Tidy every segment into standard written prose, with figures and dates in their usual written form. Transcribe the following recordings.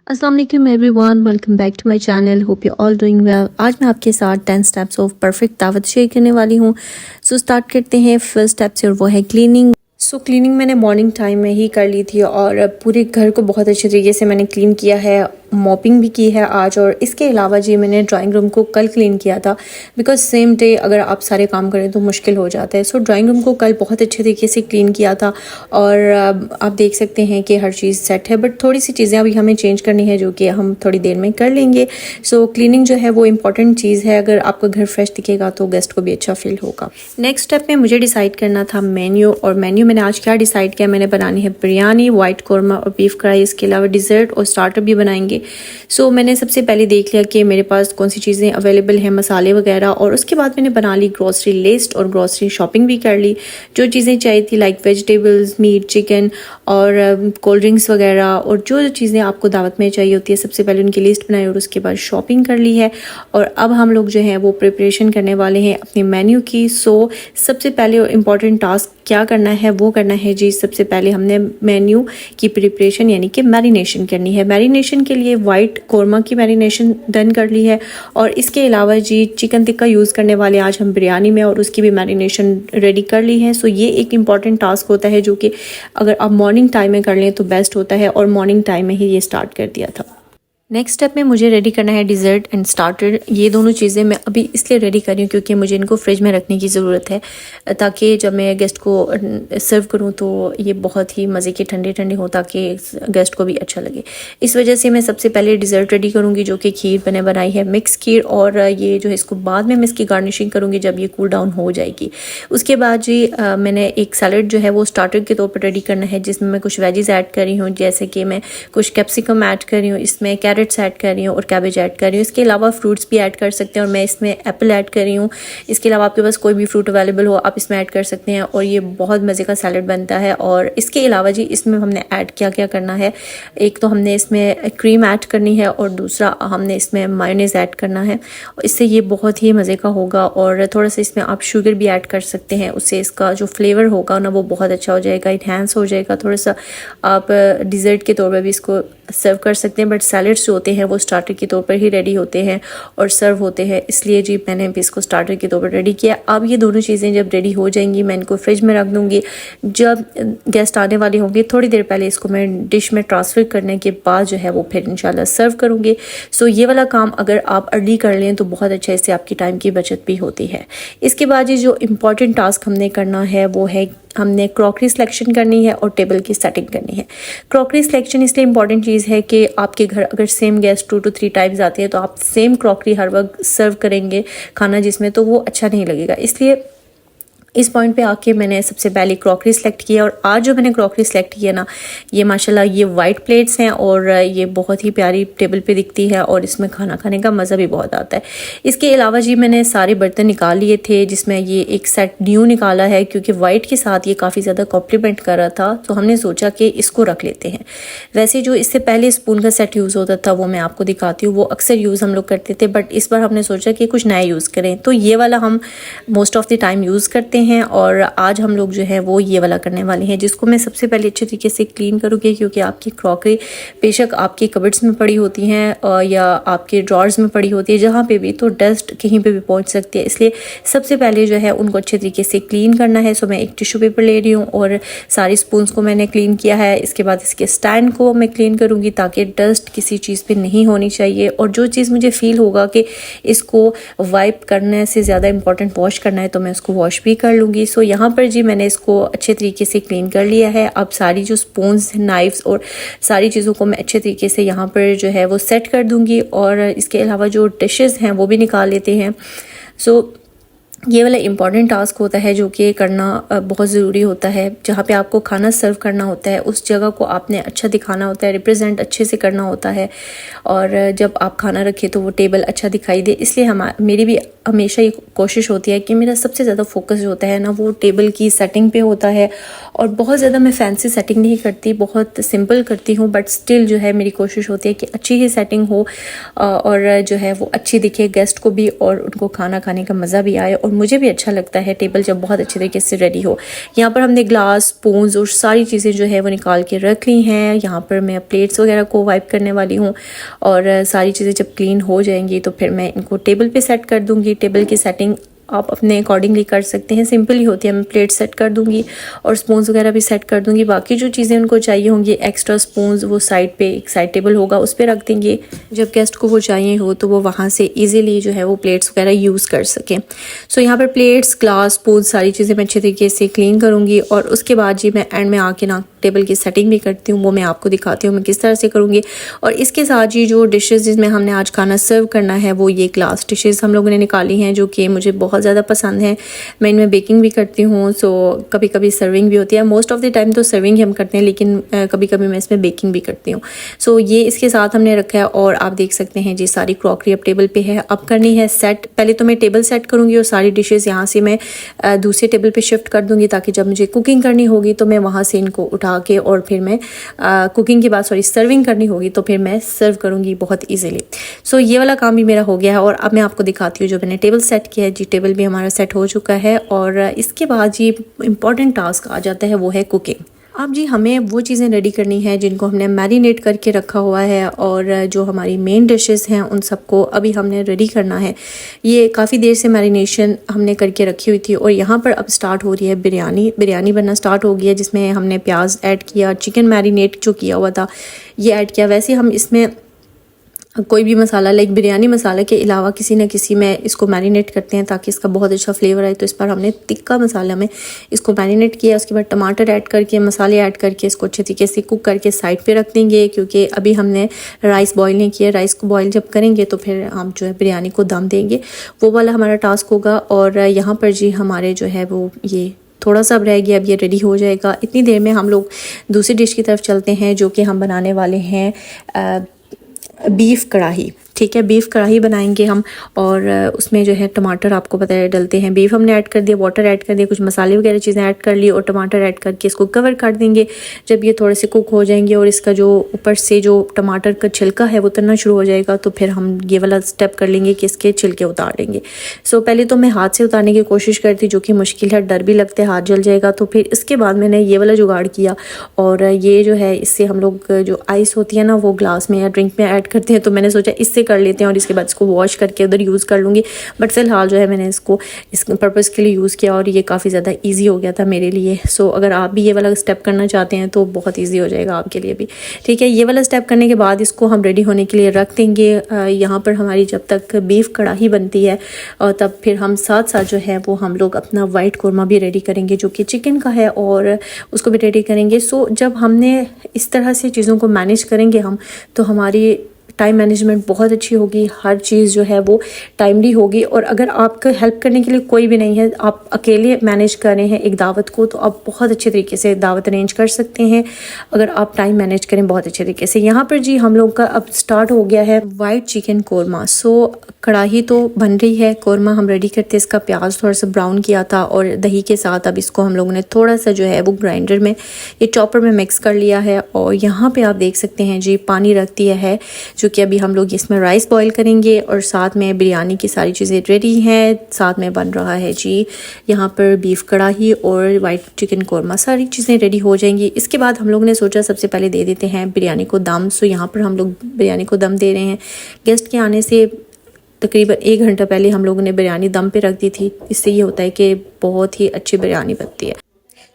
अस्सलाम वालेकुम everyone, welcome back to my channel. Hope you all doing well. आज मैं आपके साथ 10 स्टेप्स ऑफ परफेक्ट दावत शेयर करने वाली हूँ। सो स्टार्ट करते हैं फर्स्ट स्टेप से, और वो है क्लीनिंग। क्लीनिंग मैंने मॉर्निंग टाइम में ही कर ली थी और पूरे घर को बहुत अच्छे तरीके से मैंने क्लीन किया है। मॉपिंग भी की है आज, और इसके अलावा जी मैंने ड्राइंग रूम को कल क्लीन किया था, बिकॉज सेम डे अगर आप सारे काम करें तो मुश्किल हो जाता है। ड्राइंग रूम को कल बहुत अच्छे तरीके से क्लीन किया था, और आप देख सकते हैं कि हर चीज़ सेट है, बट थोड़ी सी चीज़ें अभी हमें चेंज करनी है जो कि हम थोड़ी देर में कर लेंगे। क्लीनिंग जो है वो इम्पॉर्टेंट चीज़ है। अगर आपका घर फ्रेश दिखेगा तो गेस्ट को भी अच्छा फील होगा। नेक्स्ट स्टेप में मुझे डिसाइड करना था मेन्यू, और मेन्यू मैंने आज क्या डिसाइड किया, मैंने बनानी है बिरयानी, वाइट कौरमा और बीफ कढ़ाई। इसके अलावा डिज़र्ट और स्टार्टर भी बनाएंगे। मैंने सबसे पहले देख लिया कि मेरे पास कौन सी चीज़ें अवेलेबल हैं, मसाले वगैरह, और उसके बाद मैंने बना ली ग्रॉसरी लिस्ट और ग्रॉसरी शॉपिंग भी कर ली। जो चीज़ें चाहिए थी लाइक वेजिटेबल्स, मीट, चिकन और कोल्ड ड्रिंक्स वगैरह, और जो चीज़ें आपको दावत में चाहिए होती है, सबसे पहले उनकी लिस्ट बनाई और उसके बाद शॉपिंग कर ली है। और अब हम लोग जो है वो प्रिपरेशन करने वाले हैं अपने मेन्यू की। सबसे पहले और इम्पॉर्टेंट टास्क क्या करना है वो करना है जी, सबसे पहले हमने मेन्यू की प्रिपरेशन यानी कि मैरिनेशन करनी है। मैरिनेशन के लिए वाइट कौरमा की मैरिनेशन डन कर ली है, और इसके अलावा जी चिकन टिक्का यूज़ करने वाले आज हम बिरयानी में, और उसकी भी मैरिनेशन रेडी कर ली है। ये एक इम्पॉर्टेंट टास्क होता है जो कि अगर आप मॉर्निंग टाइम में कर लें तो बेस्ट होता है, और मॉर्निंग टाइम में ही ये स्टार्ट कर दिया था। नेक्स्ट स्टेप में मुझे रेडी करना है डिज़र्ट एंड स्टार्टर। ये दोनों चीज़ें मैं अभी इसलिए रेडी कर रही हूँ क्योंकि मुझे इनको फ्रिज में रखने की ज़रूरत है, ताकि जब मैं गेस्ट को सर्व करूँ तो ये बहुत ही मज़े के ठंडे ठंडे हो, ताकि गेस्ट को भी अच्छा लगे। इस वजह से मैं सबसे पहले डिज़र्ट रेडी करूँगी, जो कि खीर मैंने बनाई है, मिक्स खीर, और ये जो है इसको बाद में मैं इसकी गार्निशिंग करूँगी जब ये कूल डाउन हो जाएगी। उसके बाद जी मैंने एक सैलड जो है वो स्टार्टर के तौर पर रेडी करना है, जिसमें मैं कुछ वेजिज़ ऐड कर रही हूँ, जैसे कि मैं कुछ कैप्सिकम ऐड कर रही हूँ, इसमें कैरेट्स ऐड कर रही हूँ और कैबेज ऐड कर रही हूँ। इसके अलावा फ्रूट्स भी ऐड कर सकते हैं, और मैं इसमें एप्पल ऐड कर रही हूँ। इसके अलावा आपके पास कोई भी फ्रूट अवेलेबल हो आप इसमें ऐड कर सकते हैं, और ये बहुत मज़े का सैलड बनता है। और इसके अलावा जी इसमें हमने ऐड क्या क्या करना है, एक तो हमने इसमें क्रीम ऐड करनी है, और दूसरा हमने इसमें मायोनीज़ ऐड करना है। इससे ये बहुत ही मज़े का होगा, और थोड़ा सा इसमें आप शुगर भी ऐड कर सकते हैं, उससे इसका जो फ्लेवर होगा ना वो बहुत अच्छा हो जाएगा, इन्हेंस हो जाएगा। थोड़ा सा आप डिज़र्ट के तौर पर भी इसको सर्व कर सकते हैं, बट सैलड्स जो होते हैं वो स्टार्टर के तौर पर ही रेडी होते हैं और सर्व होते हैं, इसलिए जी मैंने भी इसको स्टार्टर के तौर पर रेडी किया। अब ये दोनों चीज़ें जब रेडी हो जाएंगी मैं इनको फ्रिज में रख दूँगी। जब गेस्ट आने वाले होंगे थोड़ी देर पहले इसको मैं डिश में ट्रांसफ़र करने के बाद जो है वो फिर इंशाल्लाह सर्व करूँगी। ये वाला काम अगर आप अर्ली कर लें तो बहुत अच्छा, इससे आपकी टाइम की बचत भी होती है। इसके बाद ये जो इम्पॉर्टेंट टास्क हमने करना है वो है हमने क्रॉकरी सिलेक्शन करनी है और टेबल की सेटिंग करनी है। क्रॉकरी सिलेक्शन इसलिए इंपॉर्टेंट चीज़ है कि आपके घर अगर सेम गेस्ट 2 to 3 टाइम्स आते हैं तो आप सेम क्रॉकरी हर वक्त सर्व करेंगे खाना जिसमें, तो वो अच्छा नहीं लगेगा। इसलिए इस पॉइंट पे आके मैंने सबसे पहले क्रॉकरी सेलेक्ट किया, और आज जो मैंने क्रॉकरी सेलेक्ट किया ना, ये माशाल्लाह ये वाइट प्लेट्स हैं, और ये बहुत ही प्यारी टेबल पे दिखती है, और इसमें खाना खाने का मज़ा भी बहुत आता है। इसके अलावा जी मैंने सारे बर्तन निकाल लिए थे, जिसमें ये एक सेट न्यू निकाला है क्योंकि वाइट के साथ ये काफ़ी ज़्यादा कॉम्प्लीमेंट कर रहा था, तो हमने सोचा कि इसको रख लेते हैं। वैसे जो इससे पहले स्पून का सेट यूज़ होता था वो मैं आपको दिखाती हूँ, वो अक्सर यूज़ हम लोग करते थे, बट इस बार हमने सोचा कि कुछ नया यूज़ करें, तो ये वाला हम most of the time use करते हैं। और आज हम लोग जो है वो ये वाला करने वाले हैं, जिसको मैं सबसे पहले अच्छे तरीके से क्लीन करूँगी, क्योंकि आपकी क्रॉकरी बेशक आपकी कबर्ड्स में पड़ी होती हैं या आपके ड्रॉर्स में पड़ी होती है, जहाँ पे भी, तो डस्ट कहीं पे भी पहुँच सकती है, इसलिए सबसे पहले जो है उनको अच्छे तरीके से क्लीन करना है। मैं एक टिश्यू पेपर ले रही हूँ और सारी स्पून्स को मैंने क्लीन किया है। इसके बाद इसके स्टैंड को मैं क्लीन करूँगी ताकि डस्ट किसी चीज़ पर नहीं होनी चाहिए, और जो चीज़ मुझे फील होगा कि इसको वाइप करने से ज़्यादा इंपॉर्टेंट वॉश करना है तो मैं उसको वॉश भी कर लूँगी। यहाँ पर जी मैंने इसको अच्छे तरीके से क्लीन कर लिया है। अब सारी जो स्पून्स, नाइफ्स और सारी चीज़ों को मैं अच्छे तरीके से यहाँ पर जो है वो सेट कर दूँगी, और इसके अलावा जो डिशेस हैं वो भी निकाल लेते हैं। ये वाला इम्पॉर्टेंट टास्क होता है जो कि करना बहुत ज़रूरी होता है। जहाँ पे आपको खाना सर्व करना होता है उस जगह को आपने अच्छा दिखाना होता है, रिप्रेजेंट अच्छे से करना होता है, और जब आप खाना रखें तो वो टेबल अच्छा दिखाई दे। इसलिए मेरी भी हमेशा ये कोशिश होती है कि मेरा सबसे ज़्यादा फोकस जो होता है ना वो टेबल की सेटिंग पे होता है, और बहुत ज़्यादा मैं फैंसी सेटिंग नहीं करती, बहुत सिंपल करती हूँ, बट स्टिल जो है मेरी कोशिश होती है कि अच्छी ही सेटिंग हो और जो है वो अच्छी दिखे गेस्ट को भी, और उनको खाना खाने का मज़ा भी आए, और मुझे भी अच्छा लगता है टेबल जब बहुत अच्छे तरीके से रेडी हो। यहाँ पर हमने ग्लास, स्पून्स और सारी चीज़ें जो है वो निकाल के रख ली हैं। यहाँ पर मैं प्लेट्स वगैरह को वाइप करने वाली हूँ और सारी चीज़ें जब क्लीन हो जाएंगी तो फिर मैं इनको टेबल पे सेट कर दूँगी। टेबल की सेटिंग आप अपने अकॉर्डिंगली कर सकते हैं, सिंपल ही होती है। मैं प्लेट सेट कर दूंगी और स्पून्स वगैरह भी सेट कर दूंगी। बाकी जो चीज़ें उनको चाहिए होंगी एक्स्ट्रा स्पून्स, वो साइड पे एक साइड टेबल होगा उस पर रख देंगे। जब गेस्ट को वो चाहिए हो तो वो वहाँ से इजीली जो है वो प्लेट्स वगैरह यूज़ कर सकें। सो यहाँ पर प्लेट्स, ग्लास, स्पून्स सारी चीज़ें मैं अच्छे तरीके से क्लीन करूँगी और उसके बाद जी मैं एंड में आके ना टेबल की सेटिंग भी करती हूँ। वो मैं आपको दिखाती हूँ मैं किस तरह से करूँगी। और इसके साथ ही जो डिशेस जिसमें हमने आज खाना सर्व करना है वो ये ग्लास डिशेस हम लोगों ने निकाली हैं जो कि मुझे बहुत ज़्यादा पसंद है। मैं इनमें बेकिंग भी करती हूँ, सो कभी कभी सर्विंग भी होती है। मोस्ट ऑफ द टाइम तो सर्विंग ही हम करते हैं, लेकिन कभी कभी मैं इसमें बेकिंग भी करती हूँ। सो ये इसके साथ हमने रखा है और आप देख सकते हैं जी सारी क्रॉकरी अब टेबल पे है। अब करनी है सेट। पहले तो मैं टेबल सेट करूँगी और सारी डिशेज़ यहाँ से मैं दूसरे टेबल पर शिफ्ट कर दूँगी ताकि जब मुझे कुकिंग करनी होगी तो मैं वहाँ से इनको उठा के और फिर मैं कुकिंग के बाद सर्विंग करनी होगी तो फिर मैं सर्व करूँगी बहुत ईजिली। सो ये वाला काम भी मेरा हो गया है और अब मैं आपको दिखाती हूँ जो मैंने टेबल सेट किया है जी। टेबल भी हमारा सेट हो चुका है और इसके बाद जी इम्पॉर्टेंट टास्क आ जाता है, वो है कुकिंग। अब जी हमें वो चीज़ें रेडी करनी है जिनको हमने मैरिनेट करके रखा हुआ है और जो हमारी मेन डिशेस हैं उन सबको अभी हमने रेडी करना है। ये काफ़ी देर से मैरिनेशन हमने करके रखी हुई थी और यहाँ पर अब स्टार्ट हो रही है बिरयानी बनना स्टार्ट हो गई है, जिसमें हमने प्याज ऐड किया, चिकन मैरिनेट जो किया हुआ था ये ऐड किया। वैसे हम इसमें कोई भी मसाला लाइक बिरयानी मसाला के अलावा किसी न किसी में इसको मैरिनेट करते हैं ताकि इसका बहुत अच्छा फ्लेवर आए। तो इस पर हमने तिक्का मसाला में इसको मैरिनेट किया। उसके बाद टमाटर ऐड करके, मसाले ऐड करके इसको अच्छे तरीके से कुक करके साइड पे रख देंगे, क्योंकि अभी हमने राइस बॉईल नहीं किया। राइस को बॉईल जब करेंगे तो फिर हम जो है बिरयानी को दम देंगे, वो वाला हमारा टास्क होगा। और यहाँ पर जी हमारे जो है वो ये थोड़ा सा अब रह गया, अब ये रेडी हो जाएगा। इतनी देर में हम लोग दूसरी डिश की तरफ चलते हैं जो कि हम बनाने वाले हैं बीफ कढ़ाई। ठीक है, बीफ कढ़ाई बनाएंगे हम और उसमें जो है टमाटर आपको पता है डलते हैं। बीफ हमने ऐड कर दिया, वाटर ऐड कर दिया, कुछ मसाले वगैरह चीज़ें ऐड कर ली और टमाटर ऐड करके इसको कवर कर देंगे। जब ये थोड़े से कुक हो जाएंगे और इसका जो ऊपर से जो टमाटर का छिलका है वो उतरना शुरू हो जाएगा तो फिर हम ये वाला स्टेप कर लेंगे कि इसके छिलके उतार लेंगे। सो पहले तो मैं हाथ से उतारने की कोशिश करती, जो कि मुश्किल है, डर भी लगता है हाथ जल जाएगा। तो फिर इसके बाद मैंने ये वाला जुगाड़ किया और ये जो है इससे हम लोग जो आइस होती है ना वो ग्लास में या ड्रिंक में ऐड करते हैं, तो मैंने सोचा इससे कर लेते हैं और इसके बाद इसको वॉश करके उधर यूज़ कर लूँगी। बट फिलहाल जो है मैंने इसको इस पर्पज़ के लिए यूज़ किया और ये काफ़ी ज़्यादा ईजी हो गया था मेरे लिए। सो अगर आप भी ये वाला स्टेप करना चाहते हैं तो बहुत ईजी हो जाएगा आपके लिए भी। ठीक है, ये वाला स्टेप करने के बाद इसको हम रेडी होने के लिए रख देंगे। यहाँ पर हमारी जब तक बीफ कढ़ाई बनती है और तब फिर हम साथ साथ जो है वो हम लोग अपना वाइट कौरमा भी रेडी करेंगे जो कि चिकन का है और उसको भी रेडी करेंगे। सो जब हमने इस तरह से चीज़ों को मैनेज करेंगे हम तो हमारी टाइम मैनेजमेंट बहुत अच्छी होगी, हर चीज़ जो है वो टाइमली होगी। और अगर आपको हेल्प करने के लिए कोई भी नहीं है, आप अकेले मैनेज कर रहे हैं एक दावत को, तो आप बहुत अच्छे तरीके से दावत अरेंज कर सकते हैं अगर आप टाइम मैनेज करें बहुत अच्छे तरीके से। यहाँ पर जी हम लोग का अब स्टार्ट हो गया है वाइट चिकन कौरमा। सो कढ़ाई तो बन रही है, कौरमा हम रेडी करते हैं। इसका प्याज थोड़ा सा ब्राउन किया था और दही के साथ अब इसको हम लोगों ने थोड़ा सा जो है वो ग्राइंडर में ये चॉपर में मिक्स कर लिया है। और यहाँ पे आप देख सकते हैं जी पानी रख दिया है जो कि अभी हम लोग इसमें राइस बॉईल करेंगे और साथ में बिरयानी की सारी चीज़ें रेडी हैं। साथ में बन रहा है जी यहाँ पर बीफ कढ़ाई और वाइट चिकन कौरमा, सारी चीज़ें रेडी हो जाएंगी। इसके बाद हम लोग ने सोचा सबसे पहले दे देते हैं बिरयानी को दम। सो यहाँ पर हम लोग बिरयानी को दम दे रहे हैं। गेस्ट के आने से तकरीबन 1 घंटा पहले हम लोगों ने बिरयानी दम पे रख दी थी। इससे ये होता है कि बहुत ही अच्छी बिरयानी बनती है।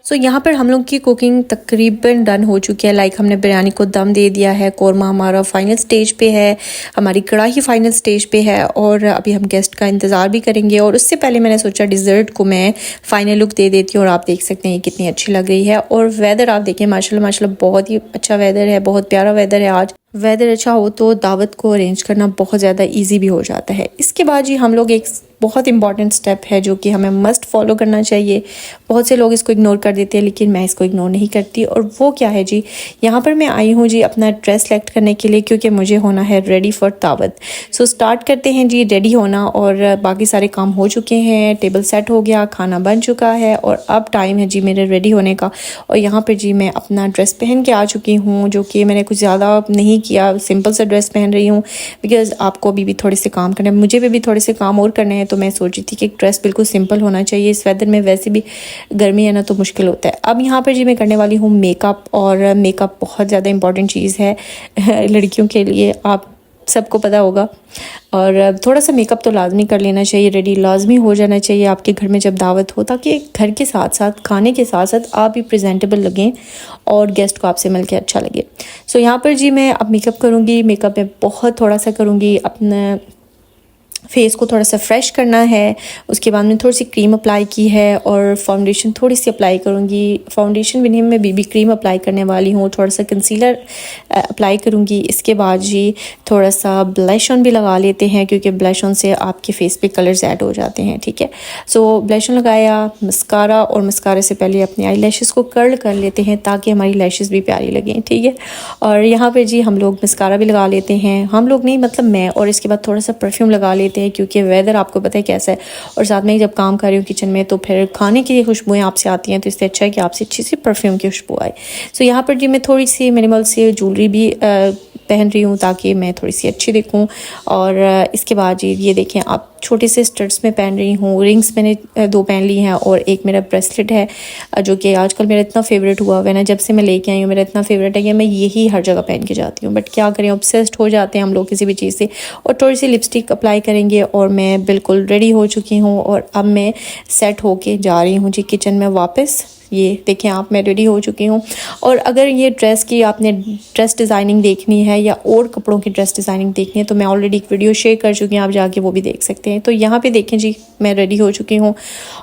सो यहाँ पर हम लोग की कुकिंग तकरीबन डन हो चुकी है। लाइक हमने बिरयानी को दम दे दिया है, कौरमा हमारा फाइनल स्टेज पे है, हमारी कढ़ाई फाइनल स्टेज पे है और अभी हम गेस्ट का इंतज़ार भी करेंगे। और उससे पहले मैंने सोचा डिज़र्ट को मैं फ़ाइनल लुक दे देती हूँ और आप देख सकते हैं ये कितनी अच्छी लग रही है। और वेदर आप देखिए माशाल्लाह माशाल्लाह बहुत ही अच्छा वेदर है, बहुत प्यारा वेदर है आज। वेदर अच्छा हो तो दावत को अरेंज करना बहुत ज़्यादा ईजी भी हो जाता है। इसके बाद जी हम लोग एक बहुत इंपॉर्टेंट स्टेप है जो कि हमें मस्ट फॉलो करना चाहिए। बहुत से लोग इसको इग्नोर कर देते हैं लेकिन मैं इसको इग्नोर नहीं करती। और वो क्या है जी, यहाँ पर मैं आई हूँ जी अपना ड्रेस सेलेक्ट करने के लिए, क्योंकि मुझे होना है रेडी फॉर दावत। सो स्टार्ट करते हैं जी रेडी होना। और बाकी सारे काम हो चुके हैं, टेबल सेट हो गया, खाना बन चुका है और अब टाइम है जी मेरे रेडी होने का। और यहाँ पर जी मैं अपना ड्रेस पहन के आ चुकी हूँ जो कि मैंने कुछ ज़्यादा नहीं नहीं किया, सिंपल सा ड्रेस पहन रही हूँ बिकॉज़ आपको अभी भी थोड़े से काम करने हैं, मुझे भी थोड़े से काम और करने हैं। तो मैं सोच रही थी कि एक ड्रेस बिल्कुल सिंपल होना चाहिए, इस वेदर में वैसे भी गर्मी है ना तो मुश्किल होता है। अब यहाँ पर जी मैं करने वाली हूँ मेकअप, और मेकअप बहुत ज़्यादा इंपॉर्टेंट चीज़ है लड़कियों के लिए, आप सबको पता होगा। और थोड़ा सा मेकअप तो लाजमी कर लेना चाहिए, रेडी लाजमी हो जाना चाहिए आपके घर में जब दावत हो, ताकि घर के साथ साथ खाने के साथ साथ आप भी प्रेजेंटेबल लगें और गेस्ट को आपसे मिलके अच्छा लगे। सो यहाँ पर जी मैं अब मेकअप करूँगी। मेकअप में बहुत थोड़ा सा करूँगी, अपना फेस को थोड़ा सा फ्रेश करना है। उसके बाद में थोड़ी सी क्रीम अप्लाई की है और फाउंडेशन थोड़ी सी अप्लाई करूँगी। फाउंडेशन भी नहीं, मैं बीबी क्रीम अप्लाई करने वाली हूँ, थोड़ा सा कंसीलर अप्लाई करूँगी। इसके बाद जी थोड़ा सा ब्लश ऑन भी लगा लेते हैं, क्योंकि ब्लश ऑन से आपके फेस पे कलर्स ऐड हो जाते हैं, ठीक है। सो ब्लश ऑन लगाया, मस्कारा, और मस्कारे से पहले अपने आई लैशेज़ को कर्ल कर लेते हैं ताकि हमारी लैशेज़ भी प्यारी लगें, ठीक है। और यहाँ पर जी हम लोग मस्कारा भी लगा लेते हैं, हम लोग नहीं मतलब मैं, और इसके बाद थोड़ा सा परफ्यूम लगा लेते हैं क्योंकि वेदर आपको पता है कैसा है। और साथ में जब काम कर रही हूँ किचन में तो फिर खाने की खुशबुएं आपसे आती हैं, तो इससे अच्छा है कि आपसे अच्छी सी परफ्यूम की खुशबू आए। सो यहाँ पर जी मैं थोड़ी सी मिनिमल सी ज्वेलरी भी पहन रही हूँ ताकि मैं थोड़ी सी अच्छी दिखूँ। और इसके बाद जी ये देखें, आप छोटे से स्टड्स में पहन रही हूँ, रिंग्स मैंने 2 पहन ली हैं, और एक मेरा ब्रेसलेट है जो कि आजकल मेरा इतना फेवरेट हुआ है ना, जब से मैं लेके आई हूँ मेरा इतना फेवरेट है कि मैं यही हर जगह पहन के जाती हूँ। बट क्या करें, ऑब्सेस्ड हो जाते हैं हम लोग किसी भी चीज़ से। और थोड़ी सी लिपस्टिक अप्लाई करेंगे और मैं बिल्कुल रेडी हो चुकी हूँ, और अब मैं सेट होके जा रही हूँ जी किचन में वापस। ये देखें आप, मैं रेडी हो चुकी हूँ। और अगर ये ड्रेस की आपने ड्रेस डिज़ाइनिंग देखनी है या और कपड़ों की ड्रेस डिज़ाइनिंग देखनी है तो मैं ऑलरेडी एक वीडियो शेयर कर चुकी हूँ, आप जाके वो भी देख सकते हैं। तो यहाँ पे देखें जी मैं रेडी हो चुकी हूँ,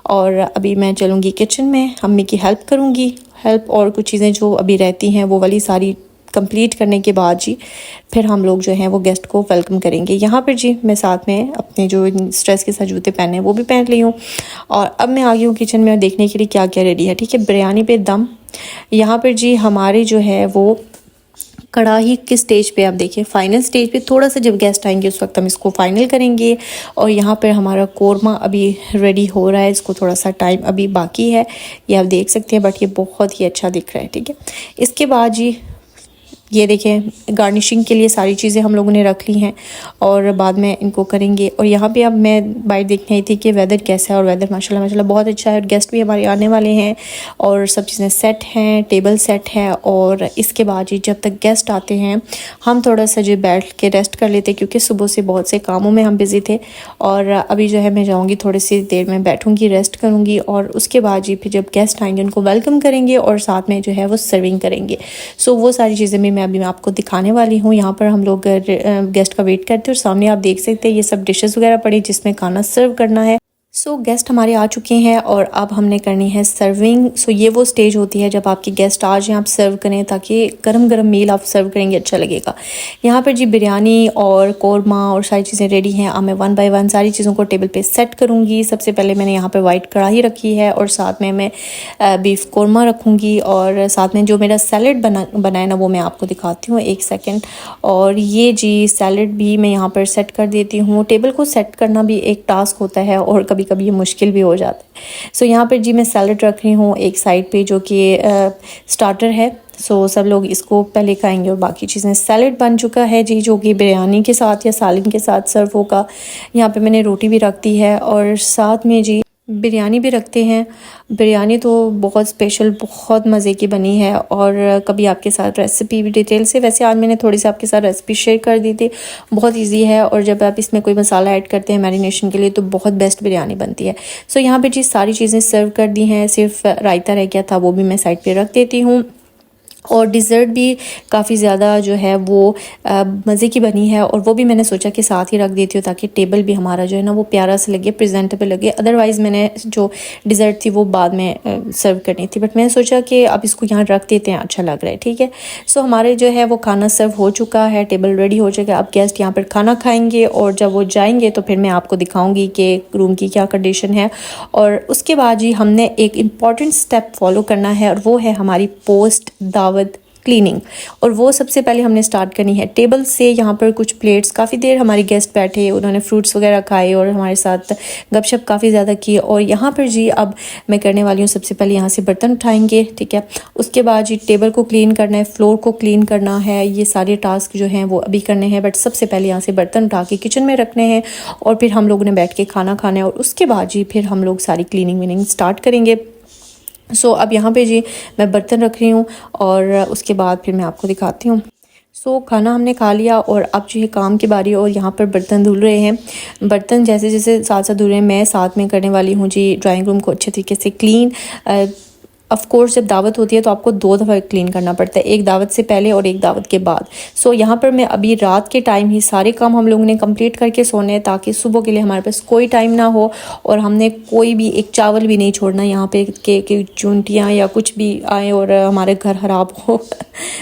और अभी मैं चलूँगी किचन में, अम्मी की हेल्प करूँगी। हेल्प और कुछ चीज़ें जो अभी रहती हैं वो वाली सारी कंप्लीट करने के बाद जी फिर हम लोग जो हैं वो गेस्ट को वेलकम करेंगे। यहाँ पर जी मैं साथ में अपने जो स्ट्रेस के साथ जूते पहने हैं वो भी पहन ली हूँ, और अब मैं आ गई हूँ किचन में देखने के लिए क्या क्या रेडी है, ठीक है। बिरयानी पे दम, यहाँ पर जी हमारी जो है वो कढ़ाई किस स्टेज पे, आप देखिए फाइनल स्टेज पे, थोड़ा सा जब गेस्ट आएंगे उस वक्त हम इसको फाइनल करेंगे। और यहाँ पर हमारा कोरमा अभी रेडी हो रहा है, इसको थोड़ा सा टाइम अभी बाकी है, ये आप देख सकते हैं, बट ये बहुत ही अच्छा दिख रहा है, ठीक है। इसके बाद जी ये देखें गार्निशिंग के लिए सारी चीज़ें हम लोगों ने रख ली हैं, और बाद में इनको करेंगे। और यहाँ पे अब मैं बाहर देखने आई थी कि वेदर कैसा है, और वेदर माशाल्लाह माशाल्लाह बहुत अच्छा है, और गेस्ट भी हमारे आने वाले हैं, और सब चीज़ें सेट हैं, टेबल सेट है। और इसके बाद जी जब तक गेस्ट आते हैं हम थोड़ा सा जो बैठ के रेस्ट कर लेते हैं, क्योंकि सुबह से बहुत से कामों में हम बिज़ी थे। और अभी जो है मैं जाऊँगी थोड़ी सी देर में बैठूँगी, रेस्ट करूँगी, और उसके बाद जी फिर जब गेस्ट आएंगे उनको वेलकम करेंगे और साथ में जो है वो सर्विंग करेंगे। सो वो सारी चीज़ें भी मैं अभी आपको दिखाने वाली हूँ। यहाँ पर हम लोग गेस्ट का वेट करते हैं, और सामने आप देख सकते हैं ये सब डिशेस वगैरह पड़ी जिसमें खाना सर्व करना है। सो गेस्ट हमारे आ चुके हैं और अब हमने करनी है सर्विंग। सो ये वो स्टेज होती है जब आपके गेस्ट आ जाएं आप सर्व करें, ताकि गरम गरम मील आप सर्व करेंगे अच्छा लगेगा। यहाँ पर जी बिरयानी और कौरमा और सारी चीज़ें रेडी हैं। अब मैं 1 बाय 1 सारी चीज़ों को टेबल पे सेट करूँगी। सबसे पहले मैंने यहाँ पर वाइट कढ़ाई रखी है, और साथ में मैं बीफ कौरमा रखूँगी, और साथ में जो मेरा सैलड बनाए ना वो मैं आपको दिखाती हूँ, 1 सेकेंड। और ये जी सैलड भी मैं यहाँ पर सेट कर देती हूँ। टेबल को सेट करना भी एक टास्क होता है, और कभी कभी ये मुश्किल भी हो जाता है। सो यहाँ पर जी मैं सैलड रख रही हूँ एक साइड पे, जो कि स्टार्टर है। सो सब लोग इसको पहले खाएंगे और बाकी चीज़ें। सैलड बन चुका है जी, जो कि बिरयानी के साथ या सालन के साथ सर्व होगा। यहाँ पे मैंने रोटी भी रख दी है, और साथ में जी बिरयानी भी रखते हैं। बिरयानी तो बहुत स्पेशल, बहुत मज़े की बनी है, और कभी आपके साथ रेसिपी भी डिटेल से, वैसे आज मैंने थोड़ी सी आपके साथ रेसिपी शेयर कर दी थी। बहुत इजी है, और जब आप इसमें कोई मसाला ऐड करते हैं मैरिनेशन के लिए तो बहुत बेस्ट बिरयानी बनती है। सो यहाँ पे जी सारी चीज़ें सर्व कर दी हैं, सिर्फ रायता रह गया था, वो भी मैं साइड पर रख देती हूँ। और डिज़र्ट भी काफ़ी ज़्यादा जो है वो मज़े की बनी है, और वो भी मैंने सोचा कि साथ ही रख देती हूँ ताकि टेबल भी हमारा जो है ना वो प्यारा से लगे, प्रेजेंटेबल लगे। अदरवाइज़ मैंने जो डिज़र्ट थी वो बाद में सर्व करनी थी, बट मैंने सोचा कि अब इसको यहाँ रख देते हैं, अच्छा लग रहा है, ठीक है। सो हमारे जो है वो खाना सर्व हो चुका है, टेबल रेडी हो चुका है। अब गेस्ट यहाँ पर खाना खाएँगे, और जब वो जाएँगे तो फिर मैं आपको दिखाऊँगी कि रूम की क्या कंडीशन है। और उसके बाद जी हमने एक इम्पॉर्टेंट स्टेप फॉलो करना है, और वो है हमारी पोस्ट दावत क्लीनिंग। और वो सबसे पहले हमने स्टार्ट करनी है टेबल से। यहाँ पर कुछ प्लेट्स, काफ़ी देर हमारे गेस्ट बैठे, उन्होंने फ्रूट्स वगैरह खाए और हमारे साथ गपशप काफ़ी ज़्यादा की। और यहाँ पर जी अब मैं करने वाली हूँ, सबसे पहले यहाँ से बर्तन उठाएंगे, ठीक है। उसके बाद जी टेबल को क्लीन करना है, फ्लोर को क्लीन करना है, ये सारे टास्क जो हैं वो अभी करने हैं। बट सबसे पहले यहाँ से बर्तन उठा के किचन में रखने हैं और फिर हम लोगों ने बैठ के खाना खाना है। और उसके बाद जी फिर हम लोग सारी क्लीनिंग विनिंग स्टार्ट करेंगे। सो अब यहाँ पे जी मैं बर्तन रख रही हूँ और उसके बाद फिर मैं आपको दिखाती हूँ। सो खाना हमने खा लिया और अब जो है काम की बारी है और यहाँ पर बर्तन धुल रहे हैं। बर्तन जैसे जैसे साथ साथ धुल रहे हैं, मैं साथ में करने वाली हूँ जी ड्राइंग रूम को अच्छे तरीके से क्लीन। ऑफ कोर्स जब दावत होती है तो आपको 2 दफ़ा क्लीन करना पड़ता है, एक दावत से पहले और एक दावत के बाद। सो यहाँ पर मैं अभी रात के टाइम ही सारे काम हम लोगों ने कंप्लीट करके सोने हैं ताकि सुबह के लिए हमारे पास कोई टाइम ना हो। और हमने कोई भी एक चावल भी नहीं छोड़ना यहाँ पे कि चूंटियाँ या कुछ भी आए और हमारे घर ख़राब हो।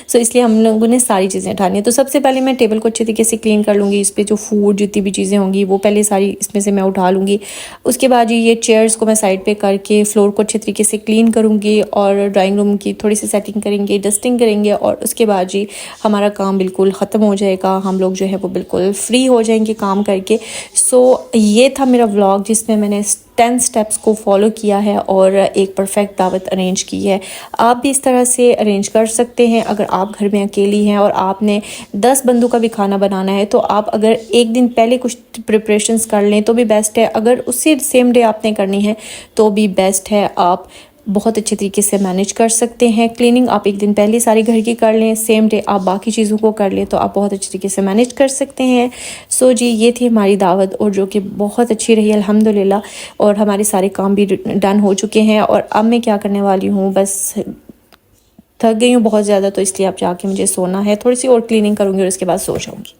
सो इसलिए हम लोगों ने सारी चीज़ें उठानी है। तो सबसे पहले मैं टेबल को अच्छे तरीके से क्लीन कर लूँगी। इस पर जो फूड जितनी भी चीज़ें होंगी वो पहले सारी इसमें से मैं उठा लूँगी। उसके बाद ये चेयर्स को मैं साइड पे करके फ्लोर को अच्छे तरीके से क्लीन करूँगी और ड्राइंग रूम की थोड़ी सी सेटिंग करेंगे, डस्टिंग करेंगे और उसके बाद जी हमारा काम बिल्कुल ख़त्म हो जाएगा। हम लोग जो है वो बिल्कुल फ्री हो जाएंगे काम करके। सो ये था मेरा व्लॉग जिसमें मैंने 10 स्टेप्स को फॉलो किया है और एक परफेक्ट दावत अरेंज की है। आप भी इस तरह से अरेंज कर सकते हैं। अगर आप घर में अकेली हैं और आपने 10 बंदों का भी खाना बनाना है तो आप अगर एक दिन पहले कुछ प्रिपरेशंस कर लें तो भी बेस्ट है। अगर उसी सेम डे आपने करनी है तो भी बेस्ट है। आप बहुत अच्छे तरीके से मैनेज कर सकते हैं। क्लीनिंग आप एक दिन पहले सारी घर की कर लें, सेम डे आप बाकी चीज़ों को कर लें तो आप बहुत अच्छे तरीके से मैनेज कर सकते हैं। सो जी ये थी हमारी दावत और जो कि बहुत अच्छी रही अल्हम्दुलिल्लाह। और हमारे सारे काम भी डन हो चुके हैं। और अब मैं क्या करने वाली हूँ, बस थक गई हूँ बहुत ज़्यादा तो इसलिए अब जाके मुझे सोना है। थोड़ी सी और क्लीनिंग करूँगी और उसके बाद सो जाऊँगी।